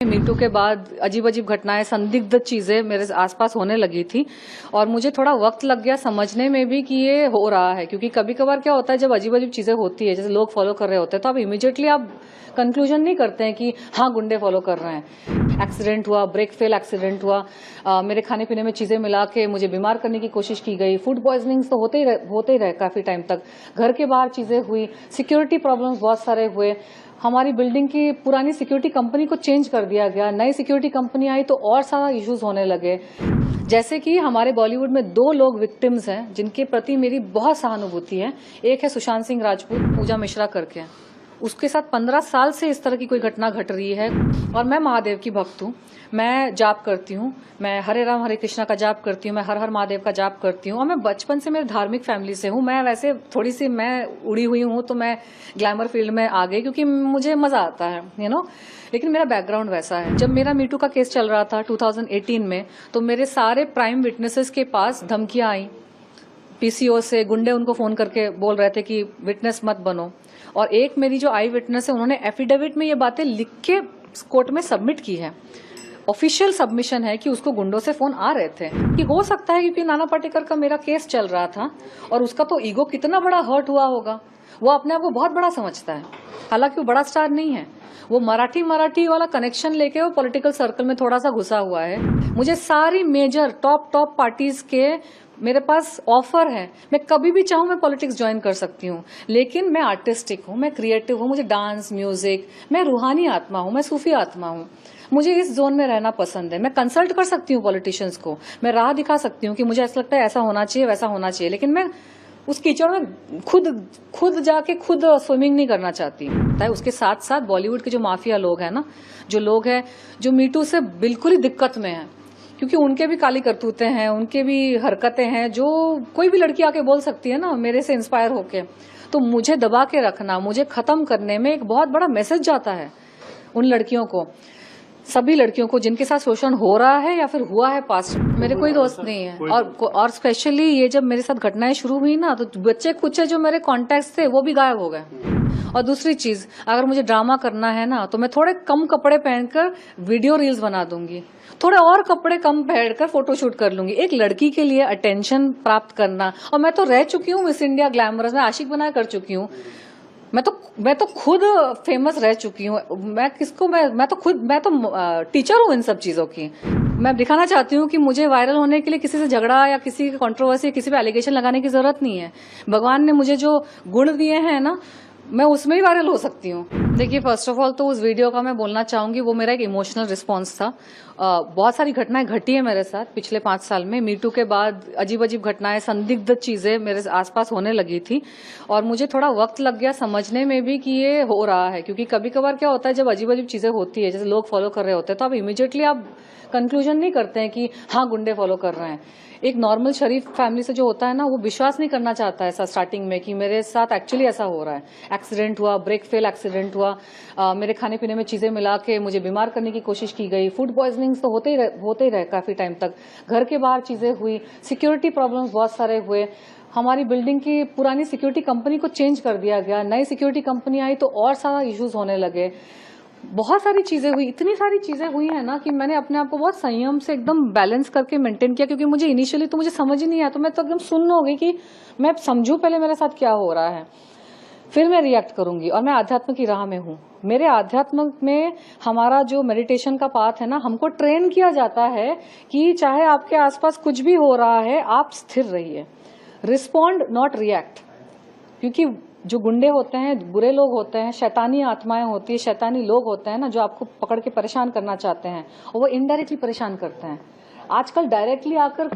Me too के बाद अजीब अजीब घटनाएं, संदिग्ध चीजें मेरे आसपास होने लगी थी और मुझे थोड़ा वक्त लग गया समझने में भी कि ये हो रहा है। क्योंकि कभी कभार क्या होता है, जब अजीब अजीब चीजें होती है, जैसे लोग फॉलो कर रहे होते हैं, तो आप इमीडिएटली आप कंक्लूजन नहीं करते हैं कि हाँ गुंडे फॉलो कर रहे हैं। एक्सीडेंट हुआ, ब्रेक फेल एक्सीडेंट हुआ, मेरे खाने पीने में चीजें मिला के मुझे बीमार करने की कोशिश की गई। फूड पॉइजनिंग तो होते ही रहे काफी टाइम तक। घर के बाहर चीजें हुई, सिक्योरिटी प्रॉब्लम्स बहुत सारे हुए। हमारी बिल्डिंग की पुरानी सिक्योरिटी कंपनी को चेंज कर दिया गया, नई सिक्योरिटी कंपनी आई तो और सारा इश्यूज होने लगे। जैसे कि हमारे बॉलीवुड में 2 लोग विक्टिम्स हैं जिनके प्रति मेरी बहुत सहानुभूति है। एक है सुशांत सिंह राजपूत, पूजा मिश्रा करके, उसके साथ 15 साल से इस तरह की कोई घटना घट रही है। और मैं महादेव की भक्त हूँ, मैं जाप करती हूँ, मैं हरे राम हरे कृष्णा का जाप करती हूँ, मैं हर हर महादेव का जाप करती हूँ। और मैं बचपन से मेरे धार्मिक फैमिली से हूँ। मैं वैसे थोड़ी सी मैं उड़ी हुई हूँ, तो मैं ग्लैमर फील्ड में आ गई क्योंकि मुझे मजा आता है, लेकिन मेरा बैकग्राउंड वैसा है। जब मेरा मीटू का केस चल रहा था 2018 में, तो मेरे सारे प्राइम विटनेसेस के पास धमकियां आई। पीसीओ से गुंडे उनको फोन करके बोल रहे थे कि विटनेस मत बनो। और एक मेरी जो आई विटनेस है, उन्होंने एफिडेविट में ये बातें लिख के कोर्ट में सबमिट की है। ऑफिशियल सबमिशन है कि उसको गुंडों से फोन आ रहे थे। कि हो सकता है क्योंकि नाना पाटेकर का मेरा केस चल रहा था और उसका तो ईगो कितना बड़ा हर्ट हुआ होगा, वो अपने आप को बहुत बड़ा समझता है। हालांकि वो बड़ा स्टार नहीं है, वो मराठी वाला कनेक्शन लेके वो पॉलिटिकल सर्कल में थोड़ा सा घुसा हुआ है। मुझे सारी मेजर टॉप पार्टीज के मेरे पास ऑफर है। मैं कभी भी चाहूँ मैं पॉलिटिक्स ज्वाइन कर सकती हूँ, लेकिन मैं आर्टिस्टिक हूँ, मैं क्रिएटिव हूँ, मुझे डांस, म्यूजिक, मैं रूहानी आत्मा हूँ, मैं सूफी आत्मा हूँ। मुझे इस जोन में रहना पसंद है। मैं कंसल्ट कर सकती हूँ पॉलिटिशियंस को, मैं राह दिखा सकती हूँ कि मुझे ऐसा लगता है ऐसा होना चाहिए, वैसा होना चाहिए, लेकिन मैं उस कीचड़ में खुद जाके खुद स्विमिंग नहीं करना चाहती। उसके साथ साथ बॉलीवुड के जो माफिया लोग हैं ना, जो लोग हैं जो मीटू से बिल्कुल ही दिक्कत में हैं, क्योंकि उनके भी काली करतूतें हैं, उनके भी हरकतें हैं जो कोई भी लड़की आके बोल सकती है ना मेरे से इंस्पायर होके। तो मुझे दबा के रखना, मुझे खत्म करने में एक बहुत बड़ा मैसेज जाता है उन लड़कियों को, सभी लड़कियों को जिनके साथ शोषण हो रहा है या फिर हुआ है पास्ट। मेरे कोई दोस्त नहीं है। और स्पेशली ये जब मेरे साथ घटनाएं शुरू हुई ना, तो बच्चे कुछ जो मेरे कॉन्टेक्ट थे वो भी गायब हो गए। और दूसरी चीज, अगर मुझे ड्रामा करना है ना, तो मैं थोड़े कम कपड़े पहनकर वीडियो रील्स बना दूंगी, थोड़े और कपड़े कम पहनकर फोटोशूट कर लूंगी। एक लड़की के लिए अटेंशन प्राप्त करना, और मैं तो रह चुकी हूँ मिस इंडिया ग्लैमरस में, आशिक बना कर चुकी हूँ। मैं तो खुद फेमस रह चुकी हूँ। मैं तो टीचर हूँ इन सब चीजों की। मैं दिखाना चाहती हूँ कि मुझे वायरल होने के लिए किसी से झगड़ा या किसी की कंट्रोवर्सी, किसी पे एलिगेशन लगाने की जरूरत नहीं है। भगवान ने मुझे जो गुण दिए हैं ना, मैं उसमें ही वायरल हो सकती हूँ। देखिए, फर्स्ट ऑफ ऑल तो उस वीडियो का मैं बोलना चाहूंगी, वो मेरा एक इमोशनल रिस्पॉन्स था। बहुत सारी घटनाएं घटी है मेरे साथ पिछले 5 साल में। मीटू के बाद अजीब अजीब घटनाएं, संदिग्ध चीजें मेरे आसपास होने लगी थी और मुझे थोड़ा वक्त लग गया समझने में भी कि ये हो रहा है। क्योंकि कभी कभार क्या होता है, जब अजीब अजीब चीजें होती है, जैसे लोग फॉलो कर रहे होते हैं, तो आप इमीडिएटली आप कंक्लूजन नहीं करते हैं कि हाँ गुंडे फॉलो कर रहे हैं। एक नॉर्मल शरीफ फैमिली से जो होता है ना, वो विश्वास नहीं करना चाहता है ऐसा स्टार्टिंग में कि मेरे साथ एक्चुअली ऐसा हो रहा है। एक्सीडेंट हुआ, ब्रेक फेल एक्सीडेंट हुआ, मेरे खाने पीने में चीजें मिला के मुझे बीमार करने की कोशिश की गई। फूड पॉइजनिंग तो होते ही रहे काफी टाइम तक। घर के बाहर चीजें हुई, सिक्योरिटी प्रॉब्लम्स बहुत सारे हुए। हमारी बिल्डिंग की पुरानी सिक्योरिटी कंपनी को चेंज कर दिया गया, नई सिक्योरिटी कंपनी आई तो और सारा इश्यूज होने लगे। बहुत सारी चीजें हुई, इतनी सारी चीजें हुई है ना कि मैंने अपने आप को बहुत संयम से एकदम बैलेंस करके मेंटेन किया। क्योंकि मुझे इनिशियली तो मुझे समझ ही नहीं आया, तो मैं तो एकदम सुन्न हो गई कि मैं समझूं पहले मेरे साथ क्या हो रहा है, फिर मैं रिएक्ट करूंगी। और मैं आध्यात्म की राह में हूँ। मेरे आध्यात्म में हमारा जो मेडिटेशन का पाथ है ना, हमको ट्रेन किया जाता है कि चाहे आपके आसपास कुछ भी हो रहा है, आप स्थिर रहिए, रिस्पॉन्ड नॉट रिएक्ट। क्योंकि जो गुंडे होते हैं, बुरे लोग होते हैं, शैतानी आत्माएं होती है, शैतानी लोग होते हैं ना, जो आपको पकड़ के परेशान करना चाहते हैं, और वो इनडायरेक्टली परेशान करते हैं। आजकल डायरेक्टली आकर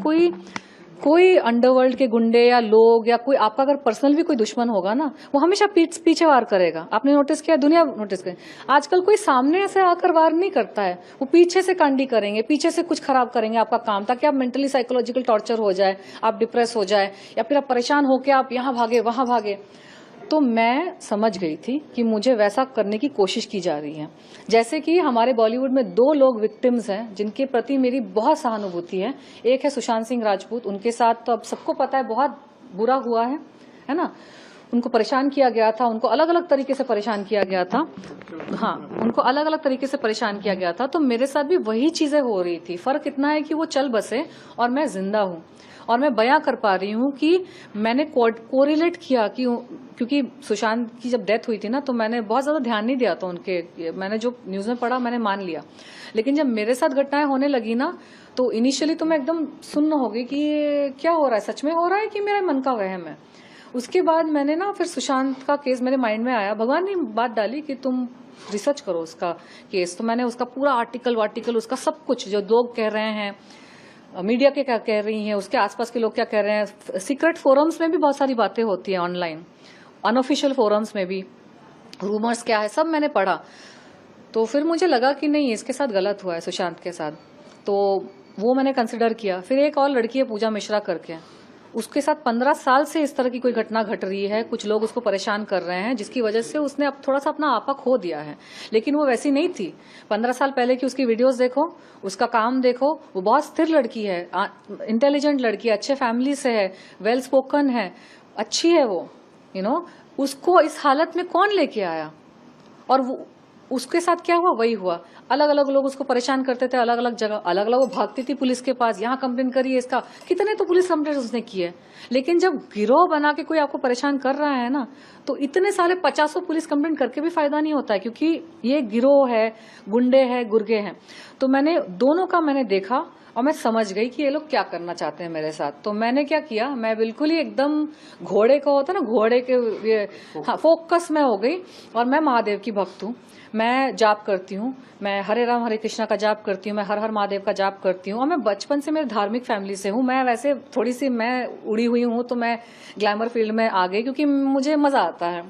कोई अंडरवर्ल्ड के गुंडे या लोग या कोई आपका अगर पर्सनल भी कोई दुश्मन होगा ना, वो हमेशा पीछे वार करेगा। आपने नोटिस किया, दुनिया नोटिस करे, आजकल कोई सामने से आकर वार नहीं करता है, वो पीछे से कांडी करेंगे, पीछे से कुछ खराब करेंगे आपका काम, ताकि आप मेंटली साइकोलॉजिकल टॉर्चर हो जाए, आप डिप्रेस हो जाए, या फिर आप परेशान होकर आप यहाँ भागे वहां भागे। तो मैं समझ गई थी कि मुझे वैसा करने की कोशिश की जा रही है। जैसे कि हमारे बॉलीवुड में 2 लोग विक्टिम्स हैं जिनके प्रति मेरी बहुत सहानुभूति है। एक है सुशांत सिंह राजपूत, उनके साथ तो अब सबको पता है बहुत बुरा हुआ है ना। उनको परेशान किया गया था, उनको अलग अलग तरीके से परेशान किया गया था। हाँ, उनको अलग अलग तरीके से परेशान किया गया था। तो मेरे साथ भी वही चीजें हो रही थी। फर्क इतना है कि वो चल बसे और मैं जिंदा हूँ, और मैं बयां कर पा रही हूँ कि मैंने कोरिलेट किया कि, क्योंकि सुशांत की जब डेथ हुई थी ना, तो मैंने बहुत ज्यादा ध्यान नहीं दिया था उनके, मैंने जो न्यूज में पढ़ा मैंने मान लिया। लेकिन जब मेरे साथ घटनाएं होने लगी ना, तो इनिशियली तो मैं एकदम सुन्न हो गई कि ये क्या हो रहा है, सच में हो रहा है कि मेरे मन का वहम है। उसके बाद मैंने ना फिर सुशांत का केस मेरे माइंड में आया, भगवान ने बात डाली कि तुम रिसर्च करो उसका केस। तो मैंने उसका पूरा आर्टिकल उसका सब कुछ, जो लोग कह रहे हैं, मीडिया के क्या कह रही हैं, उसके आसपास के लोग क्या कह रहे हैं, सीक्रेट फोरम्स में भी बहुत सारी बातें होती हैं, ऑनलाइन अनऑफिशियल फोरम्स में भी रूमर्स क्या है, सब मैंने पढ़ा। तो फिर मुझे लगा कि नहीं, इसके साथ गलत हुआ है सुशांत के साथ। तो वो मैंने कंसिडर किया। फिर एक और लड़की है पूजा मिश्रा करके, उसके साथ 15 साल से इस तरह की कोई घटना घट रही है, कुछ लोग उसको परेशान कर रहे हैं, जिसकी वजह से उसने अब थोड़ा सा अपना आपा खो दिया है। लेकिन वो वैसी नहीं थी। 15 साल पहले की उसकी वीडियोस देखो, उसका काम देखो, वो बहुत स्थिर लड़की है, इंटेलिजेंट लड़की है, अच्छे फैमिली से है, वेल स्पोकन है, अच्छी है वो, उसको इस हालत में कौन लेके आया? और वो उसके साथ क्या हुआ वही हुआ। अलग अलग लोग उसको परेशान करते थे, अलग अलग जगह, अलग अलग वो भागती थी पुलिस के पास, यहाँ कंप्लेन करिए इसका, कितने तो पुलिस कंप्लेन उसने किए। लेकिन जब गिरोह बना के कोई आपको परेशान कर रहा है ना, तो इतने सारे 50 पुलिस कंप्लेन करके भी फायदा नहीं होता है, क्योंकि ये गिरोह है, गुंडे हैं, गुर्गे हैं। तो मैंने दोनों का मैंने देखा और मैं समझ गई कि ये लोग क्या करना चाहते हैं मेरे साथ। तो मैंने क्या किया, मैं बिल्कुल ही एकदम घोड़े को होता है ना, घोड़े के फोकस में हो गई। और मैं महादेव की भक्त हूँ, मैं जाप करती हूँ, मैं हरे राम हरे कृष्णा का जाप करती हूँ, मैं हर हर महादेव का जाप करती हूँ। और मैं बचपन से मेरे धार्मिक फैमिली से हूँ। मैं वैसे थोड़ी सी मैं उड़ी हुई हूँ, तो मैं ग्लैमर फील्ड में आ गई क्योंकि मुझे मजा आता है,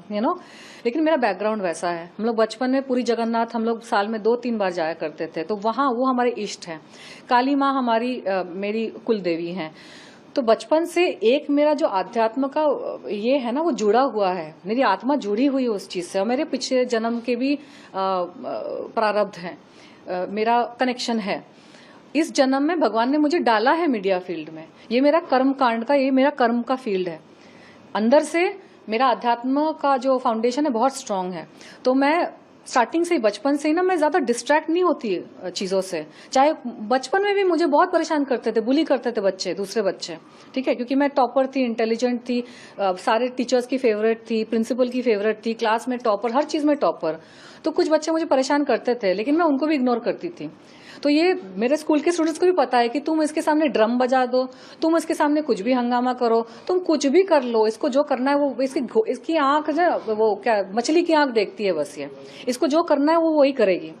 लेकिन मेरा बैकग्राउंड वैसा है। हम लोग बचपन में पूरी जगन्नाथ हम लोग साल में 2-3 बार जाया करते थे, तो वहाँ वो हमारे इष्ट हैं। काली माँ हमारी मेरी कुल देवी हैं। तो बचपन से एक मेरा जो आध्यात्म का ये है ना, वो जुड़ा हुआ है, मेरी आत्मा जुड़ी हुई है उस चीज से। और मेरे पिछले जन्म के भी प्रारब्ध हैं, मेरा कनेक्शन है। इस जन्म में भगवान ने मुझे डाला है मीडिया फील्ड में, ये मेरा कर्म कांड का, ये मेरा कर्म का फील्ड है। अंदर से मेरा अध्यात्म का जो फाउंडेशन है बहुत स्ट्रांग है। तो मैं स्टार्टिंग से ही, बचपन से ही ना, मैं ज्यादा डिस्ट्रैक्ट नहीं होती चीजों से। चाहे बचपन में भी मुझे बहुत परेशान करते थे, बुली करते थे बच्चे, दूसरे बच्चे, ठीक है, क्योंकि मैं टॉपर थी, इंटेलिजेंट थी, सारे टीचर्स की फेवरेट थी, प्रिंसिपल की फेवरेट थी, क्लास में टॉपर, हर चीज में टॉपर। तो कुछ बच्चे मुझे परेशान करते थे, लेकिन मैं उनको भी इग्नोर करती थी। तो ये मेरे स्कूल के स्टूडेंट्स को भी पता है कि तुम इसके सामने ड्रम बजा दो, तुम इसके सामने कुछ भी हंगामा करो, तुम कुछ भी कर लो, इसको जो करना है वो, इसकी आंख जो वो क्या मछली की आंख देखती है बस, ये इसको जो करना है वो वही करेगी।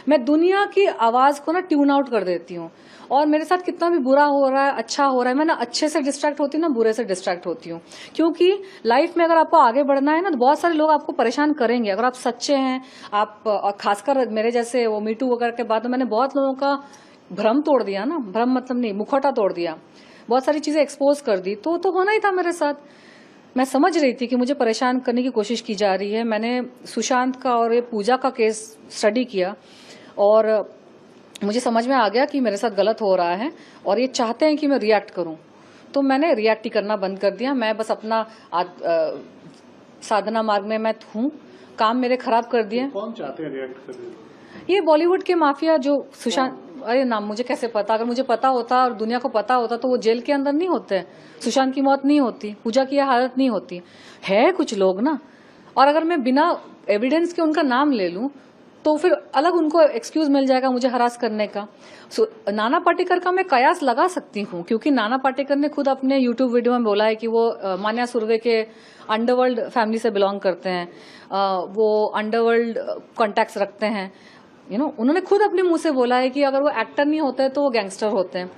मैं दुनिया की आवाज को ना ट्यून आउट कर देती हूँ। और मेरे साथ कितना भी बुरा हो रहा है, अच्छा हो रहा है, मैं ना अच्छे से डिस्ट्रैक्ट होती हूँ ना बुरे से डिस्ट्रैक्ट होती हूँ। क्योंकि लाइफ में अगर आपको आगे बढ़ना है ना, तो बहुत सारे लोग आपको परेशान करेंगे अगर आप सच्चे हैं। आप, और खासकर मेरे जैसे वो मीटू वगैरह के बाद मैंने बहुत लोगों का भ्रम तोड़ दिया ना, भ्रम मतलब नहीं, मुखौटा तोड़ दिया, बहुत सारी चीजें एक्सपोज कर दी। तो होना ही था मेरे साथ। मैं समझ रही थी कि मुझे परेशान करने की कोशिश की जा रही है। मैंने सुशांत का और ये पूजा का केस स्टडी किया, और मुझे समझ में आ गया कि मेरे साथ गलत हो रहा है और ये चाहते हैं कि मैं रिएक्ट करूं। तो मैंने रिएक्ट ही करना बंद कर दिया। मैं बस अपना साधना मार्ग में मैं हूँ, काम मेरे खराब कर दिए। कौन चाहते हैं रिएक्ट करने? ये बॉलीवुड के माफिया जो सुशांत, अरे नाम मुझे कैसे पता, अगर मुझे पता होता और दुनिया को पता होता तो वो जेल के अंदर नहीं होते, सुशांत की मौत नहीं होती, पूजा की हालत नहीं होती। है कुछ लोग ना, और अगर मैं बिना एविडेंस के उनका नाम ले लूं तो फिर अलग उनको एक्सक्यूज मिल जाएगा मुझे हरास करने का। नाना पाटेकर का मैं कयास लगा सकती हूँ, क्योंकि नाना पाटेकर ने खुद अपने यूट्यूब वीडियो में बोला है कि वो मान्या सुर्वे के अंडरवर्ल्ड फैमिली से बिलोंग करते हैं, वो अंडरवर्ल्ड कॉन्टैक्ट्स रखते हैं। उन्होंने खुद अपने मुंह से बोला है कि अगर वो एक्टर नहीं होते तो वो गैंगस्टर होते हैं।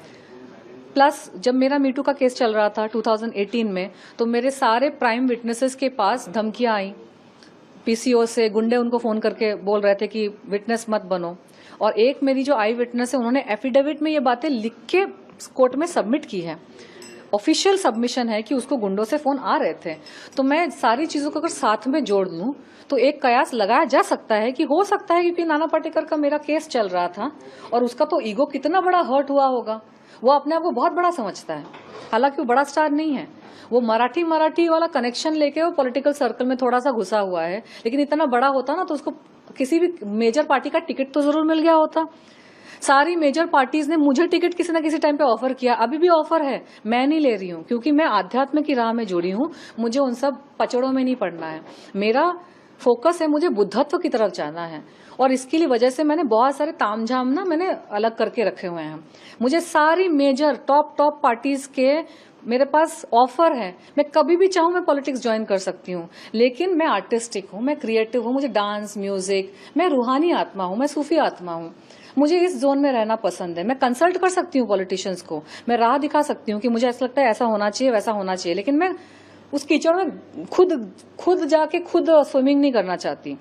प्लस जब मेरा मीटू का केस चल रहा था 2018 में, तो मेरे सारे प्राइम विटनेसेस के पास धमकियां आई, पीसीओ से गुंडे उनको फोन करके बोल रहे थे कि विटनेस मत बनो। और एक मेरी जो आई विटनेस है, उन्होंने एफिडेविट में ये बातें लिख के कोर्ट में सबमिट की है, ऑफिशियल सबमिशन है कि उसको गुंडों से फोन आ रहे थे। तो मैं सारी चीजों को अगर साथ में जोड़ लूं तो एक कयास लगाया जा सकता है कि हो सकता है, क्योंकि नाना पाटेकर का मेरा केस चल रहा था और उसका तो ईगो कितना बड़ा हर्ट हुआ होगा। वो अपने आप को बहुत बड़ा समझता है, हालांकि वो बड़ा स्टार नहीं है। वो मराठी वाला कनेक्शन लेके वो पॉलिटिकल सर्कल में थोड़ा सा घुसा हुआ है, लेकिन इतना बड़ा होता ना तो उसको किसी भी मेजर पार्टी का टिकट तो जरूर मिल गया होता। सारी मेजर पार्टीज ने मुझे टिकट किसी ना किसी टाइम पे ऑफर किया, अभी भी ऑफर है, मैं नहीं ले रही हूँ क्योंकि मैं आध्यात्म की राह में जुड़ी हूँ। मुझे उन सब पचड़ों में नहीं पड़ना है, मेरा फोकस है मुझे बुद्धत्व की तरफ जाना है। और इसके लिए वजह से मैंने बहुत सारे तामझाम ना मैंने अलग करके रखे हुए हैं। मुझे सारी मेजर टॉप पार्टीज के मेरे पास ऑफर है, मैं कभी भी चाहूँ मैं पॉलिटिक्स ज्वाइन कर सकती हूँ, लेकिन मैं आर्टिस्टिक हूँ, मैं क्रिएटिव हूँ, मुझे डांस म्यूजिक, मैं रूहानी आत्मा हूँ, मैं सूफी आत्मा हूँ, मुझे इस जोन में रहना पसंद है। मैं कंसल्ट कर सकती हूँ पॉलिटिशियंस को, मैं राह दिखा सकती हूँ कि मुझे ऐसा लगता है ऐसा होना चाहिए वैसा होना चाहिए, लेकिन मैं उस कीचड़ में खुद जाके खुद स्विमिंग नहीं करना चाहती।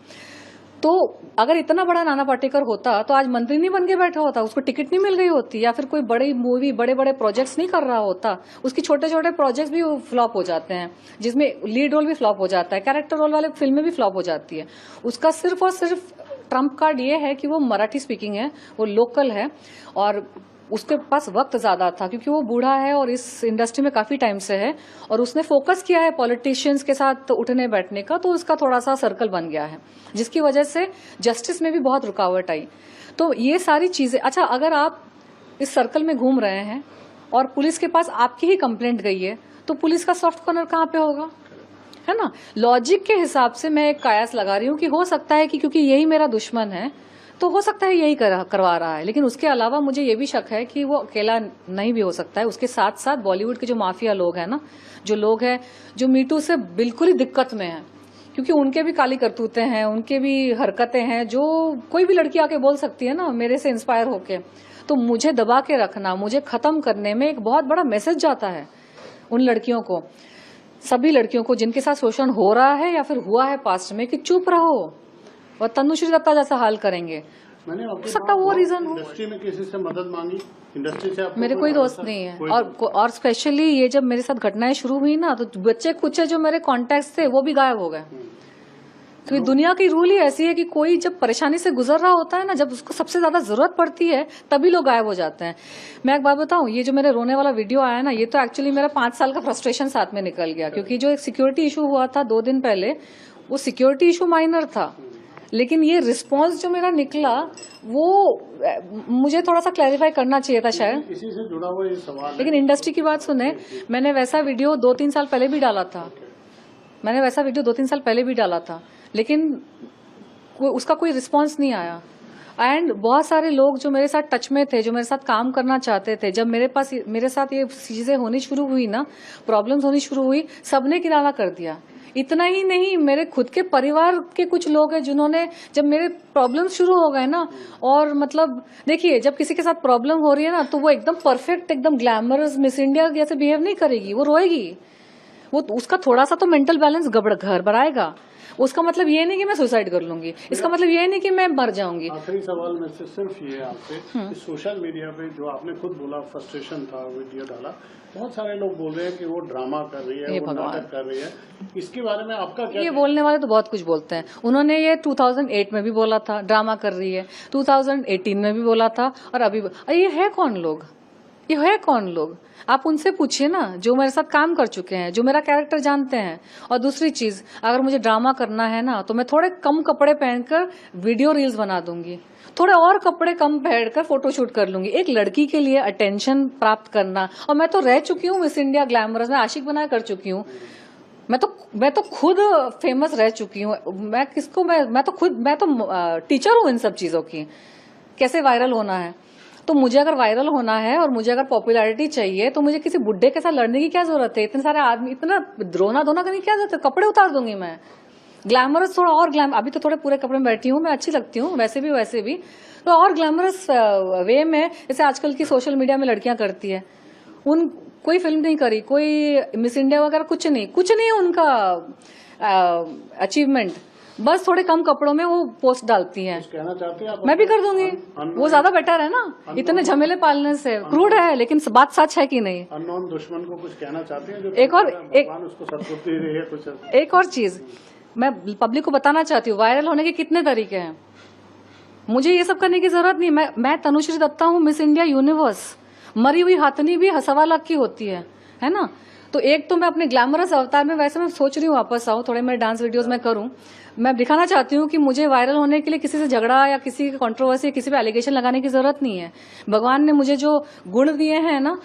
तो अगर इतना बड़ा नाना पाटेकर होता तो आज मंत्री नहीं बन के बैठा होता, उसको टिकट नहीं मिल गई होती, या फिर कोई बड़ी मूवी बड़े बड़े प्रोजेक्ट्स नहीं कर रहा होता। उसकी छोटे छोटे प्रोजेक्ट्स भी फ्लॉप हो जाते हैं, जिसमें लीड रोल भी फ्लॉप हो जाता है, कैरेक्टर रोल वाले फिल्में भी फ्लॉप हो जाती है। उसका सिर्फ और सिर्फ ट्रम्प कार्ड ये है कि वो मराठी स्पीकिंग है, वो लोकल है, और उसके पास वक्त ज्यादा था क्योंकि वो बूढ़ा है और इस इंडस्ट्री में काफी टाइम से है, और उसने फोकस किया है पॉलिटिशियंस के साथ उठने बैठने का, तो उसका थोड़ा सा सर्कल बन गया है, जिसकी वजह से जस्टिस में भी बहुत रुकावट आई। तो ये सारी चीजें, अच्छा अगर आप इस सर्कल में घूम रहे हैं और पुलिस के पास आपकी ही कंप्लेंट गई है, तो पुलिस का सॉफ्ट कॉर्नर कहाँ पे होगा, है ना। लॉजिक के हिसाब से मैं एक कयास लगा रही हूँ कि हो सकता है कि क्योंकि यही मेरा दुश्मन है तो हो सकता है यही करवा रहा है, लेकिन उसके अलावा मुझे ये भी शक है कि वो अकेला नहीं भी हो सकता है। उसके साथ साथ बॉलीवुड के जो माफिया लोग हैं ना, जो लोग हैं जो मीटू से बिल्कुल ही दिक्कत में हैं, क्योंकि उनके भी काली करतूतें हैं, उनके भी हरकतें हैं जो कोई भी लड़की आके बोल सकती है ना मेरे से इंस्पायर होके। तो मुझे दबा के रखना, मुझे खत्म करने में एक बहुत बड़ा मैसेज जाता है उन लड़कियों को, सभी लड़कियों को जिनके साथ शोषण हो रहा है या फिर हुआ है पास्ट में, कि चुप रहो और तनुश्री दत्ता जैसा हाल करेंगे। मैंने आपके सकता वो रीजन हो, इंडस्ट्री में किसी से मदद मांगी, इंडस्ट्री से आपको मेरे कोई दोस्त नहीं है। और स्पेशली ये जब मेरे साथ घटनाएं शुरू हुई ना, तो बच्चे कुछ जो मेरे कॉन्टेक्ट थे वो भी गायब हो गए, क्योंकि दुनिया की रूल ही ऐसी है कि कोई जब परेशानी से गुजर रहा होता है ना, जब उसको सबसे ज्यादा जरूरत पड़ती है तभी लोग गायब हो जाते हैं। मैं एक बात बताऊं, ये जो मेरे रोने वाला वीडियो आया ना, ये तो एक्चुअली मेरा 5 साल का फ्रस्ट्रेशन साथ में निकल गया, क्योंकि जो एक सिक्योरिटी इशू हुआ था 2 दिन पहले, वो सिक्योरिटी इशू माइनर था, लेकिन ये रिस्पॉन्स जो मेरा निकला वो मुझे थोड़ा सा क्लैरिफाई करना चाहिए था शायद। इसी से जुड़ा हुआ ये सवाल लेकिन इंडस्ट्री की बात सुने, मैंने वैसा वीडियो 2-3 साल पहले भी डाला था, लेकिन उसका कोई रिस्पॉन्स नहीं आया। एंड बहुत सारे लोग जो मेरे साथ टच में थे, जो मेरे साथ काम करना चाहते थे, जब मेरे साथ ये चीजें होनी शुरू हुई ना, प्रॉब्लम्स होनी शुरू हुई, सबने किनारा कर दिया। इतना ही नहीं, मेरे खुद के परिवार के कुछ लोग हैं जिन्होंने, जब मेरे प्रॉब्लम शुरू हो गए ना, और मतलब देखिए जब किसी के साथ प्रॉब्लम हो रही है ना, तो वो एकदम परफेक्ट, एकदम ग्लैमरस मिस इंडिया जैसे बिहेव नहीं करेगी, वो रोएगी, वो उसका थोड़ा सा तो मेंटल बैलेंस गड़बड़ाएगा। उसका मतलब ये नहीं कि मैं सुसाइड कर लूंगी, इसका मतलब ये नहीं कि मैं मर जाऊंगी। आखिरी सवाल में से सिर्फ ये आपसे, सोशल मीडिया पे जो आपने खुद बोला फ्रस्ट्रेशन था, वीडियो डाला, बहुत सारे लोग बोल रहे हैं कि वो ड्रामा कर रही है, वो नाटक कर रही है, इसके बारे में आपका क्या? ये बोलने वाले तो बहुत कुछ बोलते हैं। उन्होंने ये 2008 में भी बोला था ड्रामा कर रही है, 2018 में भी बोला था, और अभी ये है कौन लोग, ये है कौन लोग? आप उनसे पूछिए ना, जो मेरे साथ काम कर चुके हैं, जो मेरा कैरेक्टर जानते हैं। और दूसरी चीज, अगर मुझे ड्रामा करना है ना, तो मैं थोड़े कम कपड़े पहनकर वीडियो रील्स बना दूंगी, थोड़े और कपड़े कम पहनकर फोटोशूट कर लूंगी। एक लड़की के लिए अटेंशन प्राप्त करना, और मैं तो रह चुकी हूँ मिस इंडिया ग्लैमरस में, आशिक बना कर चुकी हूँ, मैं तो खुद फेमस रह चुकी हूँ। मैं तो टीचर हूँ इन सब चीजों की, कैसे वायरल होना है। तो मुझे अगर वायरल होना है और मुझे अगर पॉपुलैरिटी चाहिए, तो मुझे किसी बुड्ढे के साथ लड़ने की क्या जरूरत है? इतने सारे आदमी, इतना रोना धोना करने की क्या जरूरत है? कपड़े उतार दूंगी मैं, ग्लैमरस थोड़ा और अभी तो थोड़े पूरे कपड़े में बैठी हूँ, मैं अच्छी लगती हूँ वैसे भी, तो और ग्लैमरस वे में, जैसे आजकल की सोशल मीडिया में लड़कियां करती है। कोई फिल्म नहीं करी, कोई मिस इंडिया वगैरह कुछ नहीं उनका अचीवमेंट, बस थोड़े कम कपड़ों में वो पोस्ट डालती हैं। कहना चाहते हैं आप? मैं भी कर दूंगी, वो ज्यादा बेटर है ना, इतने झमेले पालने से। क्रूड है लेकिन बात सच है कि नहीं। अननोन दुश्मन को कुछ कहना चाहते हैं? जो एक और चीज मैं पब्लिक को बताना चाहती हूँ, वायरल होने के कितने तरीके हैं। मुझे ये सब करने की जरूरत नहीं। मैं तनुश्री दत्ता हूँ, मिस इंडिया यूनिवर्स। मरी हुई हथनी भी 1.25 लाख की होती है ना। तो एक तो मैं अपने ग्लैमरस अवतार में, वैसे मैं सोच रही हूँ वापस आऊँ, थोड़े मेरे डांस वीडियोस मैं करूँ। मैं दिखाना चाहती हूँ कि मुझे वायरल होने के लिए किसी से झगड़ा या किसी कंट्रोवर्सी, किसी पे एलिगेशन लगाने की जरूरत नहीं है। भगवान ने मुझे जो गुण दिए हैं ना,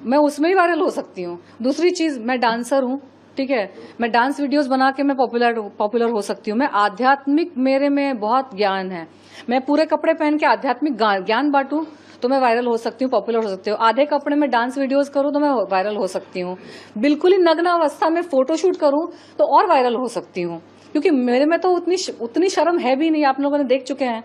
मैं उसमें ही वायरल हो सकती हूँ। दूसरी चीज, मैं डांसर हूँ, ठीक है, मैं डांस वीडियोस बना के मैं पॉपुलर हो सकती हूँ। मैं आध्यात्मिक, मेरे में बहुत ज्ञान है। मैं पूरे कपड़े पहन के आध्यात्मिक ज्ञान बांटूं तो मैं वायरल हो सकती हूँ, पॉपुलर हो सकती हूँ। आधे कपड़े में डांस वीडियोस करूँ तो मैं वायरल हो सकती हूँ। बिल्कुल ही नग्न अवस्था में फोटोशूट करूँ तो और वायरल हो सकती हूँ, क्योंकि मेरे में तो उतनी शर्म है भी नहीं, आप लोगों ने देख चुके हैं।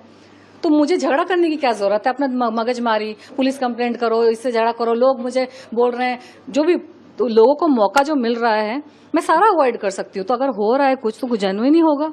तो मुझे झगड़ा करने की क्या जरूरत है? अपना मगजमारी, पुलिस कंप्लेंट करो, इससे झगड़ा करो, लोग मुझे बोल रहे हैं, जो भी तो लोगों को मौका जो मिल रहा है मैं सारा अवॉइड कर सकती हूँ। तो अगर हो रहा है कुछ तो जेन्युइन ही होगा।